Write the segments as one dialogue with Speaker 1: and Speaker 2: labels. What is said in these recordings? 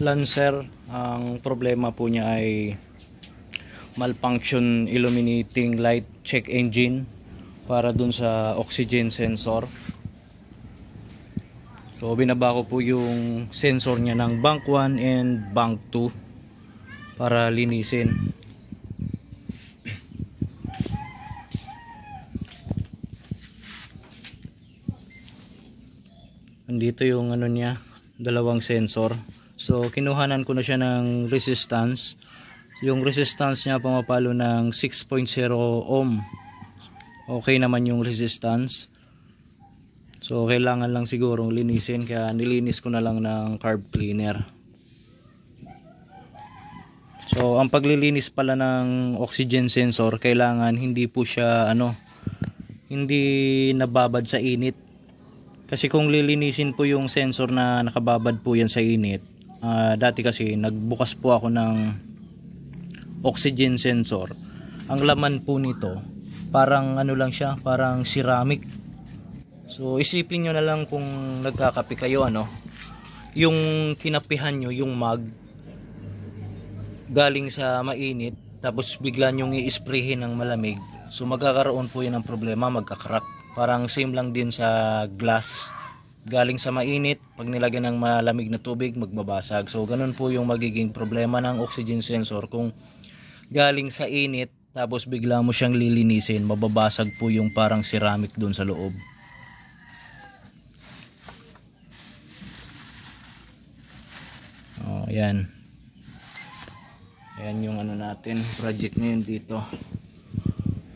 Speaker 1: Lancer, ang problema po niya ay malfunction illuminating light check engine para dun sa oxygen sensor. So binaba ko po yung sensor niya ng bank 1 and bank 2 para linisin. Andito yung ano niya, dalawang sensor. So kinuhanan ko na siya ng resistance. Yung resistance niya pumapalo ng 6.0 ohm. Okay naman yung resistance. So kailangan lang siguro linisin, kaya nilinis ko na lang ng carb cleaner. So ang paglilinis pala ng oxygen sensor, kailangan hindi po siya hindi nababad sa init. Kasi kung lilinisin po yung sensor na nakababad po yan sa init, dati kasi nagbukas po ako ng oxygen sensor. Ang laman po nito parang lang siya, parang ceramic. So isipin nyo na lang kung nagkakape kayo, yung kinapihan nyo, yung mug galing sa mainit, tapos bigla nyong i-sprayhin ng malamig. So magkakaroon po yan ng problema, magkakrak. Parang same lang din sa glass, galing sa mainit, pag nilagyan ng malamig na tubig, magbabasag. So ganun po yung magiging problema ng oxygen sensor. Kung galing sa init tapos bigla mo siyang lilinisin, mababasag po yung parang ceramic dun sa loob. Yan. Ayan yung natin, project ngayon dito.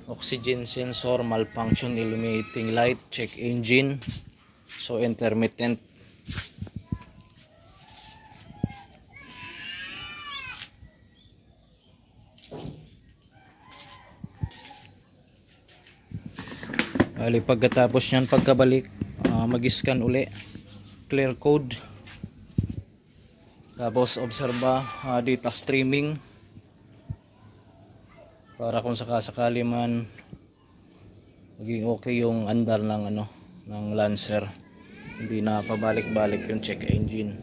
Speaker 1: Oxygen sensor malfunction illuminating light check engine. So intermittent. Bali pagkatapos nyan, pagkabalik, mag-scan uli, clear code, tapos obserba data streaming para kung sakasakali man maging okay yung andar ng ng Lancer, hindi na pabalik-balik yung check engine.